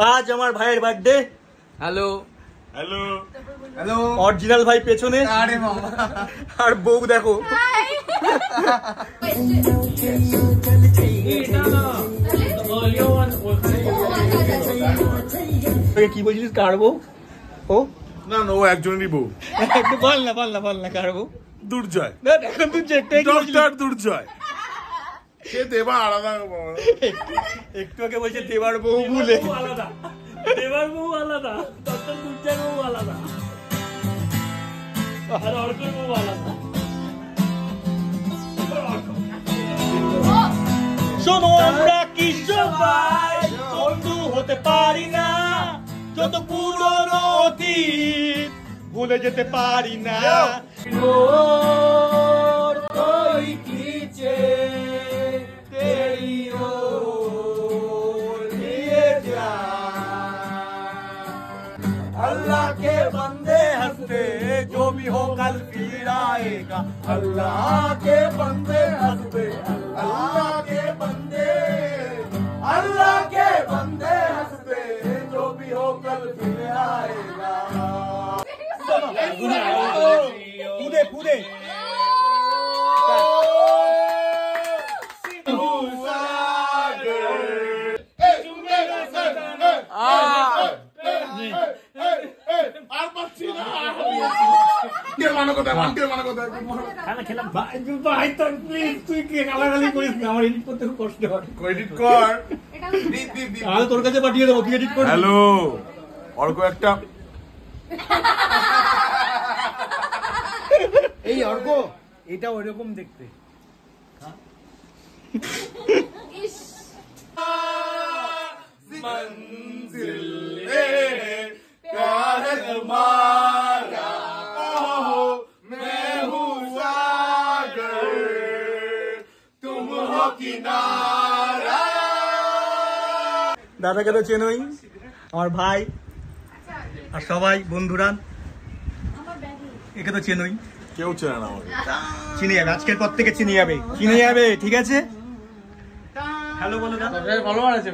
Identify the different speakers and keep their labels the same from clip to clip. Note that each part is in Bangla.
Speaker 1: আজ আমার ভাইয়ের birthday.
Speaker 2: Hello
Speaker 1: hello hello. Original ভাই পেছনে, আর বউ দেখো। কি বলছিস কার বউ? ও
Speaker 3: না না, ও একজনেরই বউ।
Speaker 1: একটু বল না কার বউ?
Speaker 3: দুর্জয়।
Speaker 1: এখন
Speaker 3: দুর্জয় সে দেবা আলাদা।
Speaker 1: একটু আগে বলছে দেবার বউ বলে।
Speaker 4: আলাদা দেবার বউ আলাদা, দুর্জয়ের বউ আলাদা, আর অর্কের বউ আলাদা।
Speaker 1: শোনো আমরা কি সবাই বন্ধু হতে পারি না, যত পুরনো অতীত ভুলে যেতে পারি না। अल्लाह के बंदे हंसते जो भी हो कल फिर आएगा। अल्लाह के बंदे हंसते, अल्लाह के बंदे हंसते जो भी हो कल फिर आएगा। पूरे पूरे তোর কাছে পাঠিয়ে দেবো, তুই এডিট কর।
Speaker 3: হ্যালো অর্ক, একটা
Speaker 2: এই অর্ক, এটা ওইরকম দেখতে।
Speaker 1: দাদাকে তো চেনই, আমার ভাই আর সবাই বন্ধুরা, একে তো চেনই।
Speaker 3: কেউ চেনে না আমাকে।
Speaker 1: চিনে যাবে, আজকের পর থেকে চিনে যাবে, ঠিক আছে? হ্যালো বলো না,
Speaker 2: ফলোয়ার আছে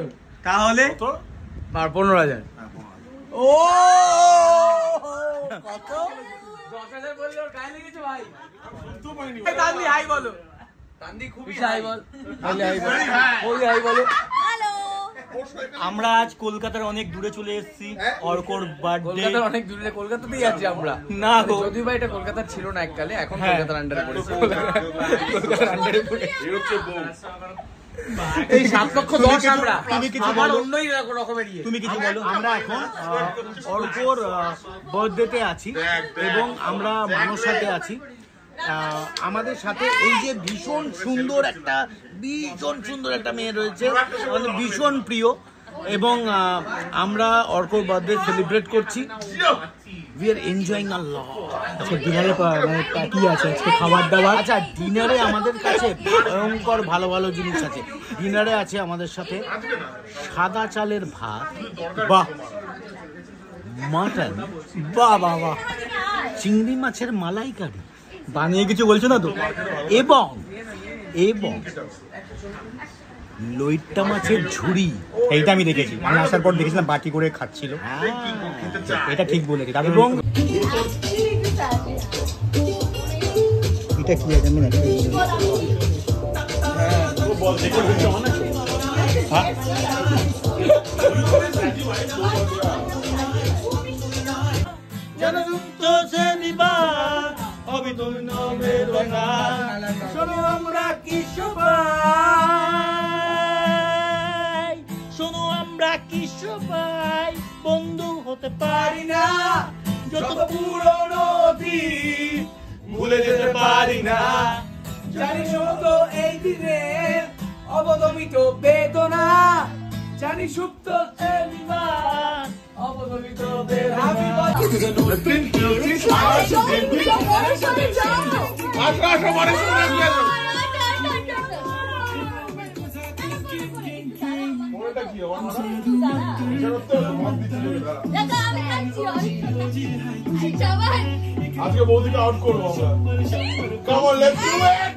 Speaker 1: তাহলে
Speaker 2: 15,000।
Speaker 1: ও কত?
Speaker 2: 10,000 বললে ওর গায়ে লেগেছে ভাই। তান্দি হাই বলো, তান্দি খুবই হাই বল, হাই বলো।
Speaker 1: আমরা আজ কলকাতার অনেক দূরে চলে এসেছি অর্কর বার্থডে।
Speaker 2: কলকাতার অনেক দূরে, কলকাতাতেই আছি আমরা।
Speaker 1: না গো,
Speaker 2: যদিও বা এটা কলকাতার ছিল না এককালে, এখন কলকাতার আন্ডারে পড়েছে। কলকাতার আন্ডারে পড়ে
Speaker 3: এই হচ্ছে বউ।
Speaker 2: এই 7,10,000 আমরা।
Speaker 1: তুমি কিছু
Speaker 2: আমার
Speaker 1: বলো,
Speaker 2: অন্যই রকমের ইয়ে।
Speaker 1: তুমি কিছু বলো।
Speaker 5: আমরা এখন অর্কর বার্থডেতে আছি এবং আমরা মানসাতে আছি। আমাদের সাথে এই যে ভীষণ সুন্দর একটা মেয়ে রয়েছে, আমাদের ভীষণ প্রিয়, এবং আমরা অর্কর বার্থডে সেলিব্রেট করছি। উই আর এনজয়িং আ লট।
Speaker 1: আচ্ছা ডিনারে কি আছে আজকে খাবার দাবার?
Speaker 5: আচ্ছা ডিনারে আমাদের কাছে ভয়ঙ্কর ভালো ভালো জিনিস আছে। ডিনারে আছে আমাদের সাথে সাদা চালের ভাত,
Speaker 1: বাহ,
Speaker 5: মাটন,
Speaker 1: বাহ বাহ বাহ,
Speaker 5: চিংড়ি মাছের মালাইকারি,
Speaker 1: বানিয়ে কিছু বলছো না তো?
Speaker 5: এবং লইট্টা মাছের ঝুড়ি।
Speaker 1: এইটা আমি দেখেছি, আমি আসার পর দেখেছিলাম বাটি করে খাচ্ছিল। এটা ঠিক বলেছি। এবং এটা কি আছে আমি আমরা কি সবাই বন্ধু হতে পারি না, যত পুরনো অতীত ভুলে যেতে পারি না।
Speaker 2: জানি সুপ্ত এই দিনের অবদমিত বেদনা, জানি সুপ্ত অবদমিত বেদনা।
Speaker 3: আজকে বৌদিকে আউট করবো আমরা। Come on, let's do it.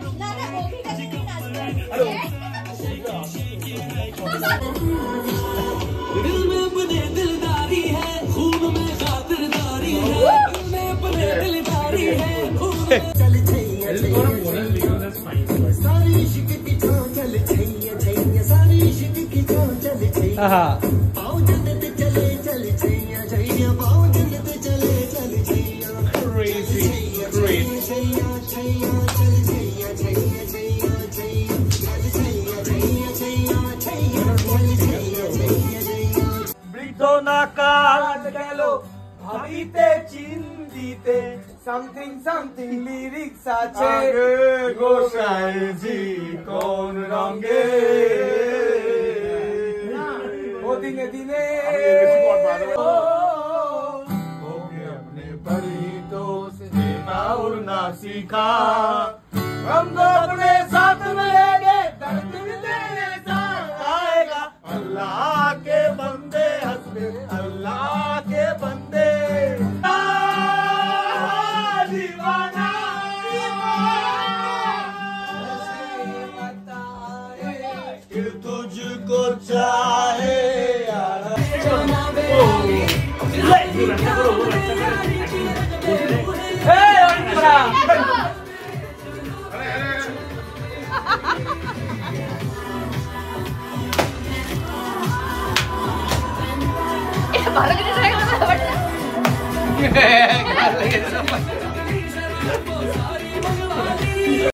Speaker 1: Okay
Speaker 2: কাজ গেল ভাবিতে চিন্তিতে সামথিং সামথিং লিরিক্স আছে
Speaker 1: গোসাইজি কোন রঙে
Speaker 2: ও দিনে দিনে
Speaker 1: अपने परितों से देना उड़ना सीखा हम तो अपने साथ मिलेंगे दर्द भी तेरे साथ आएगा अल्लाह के बंदे हंसते अल्लाह के बंदे दीवाना कि तुझको चाहे
Speaker 6: ভালো কিছু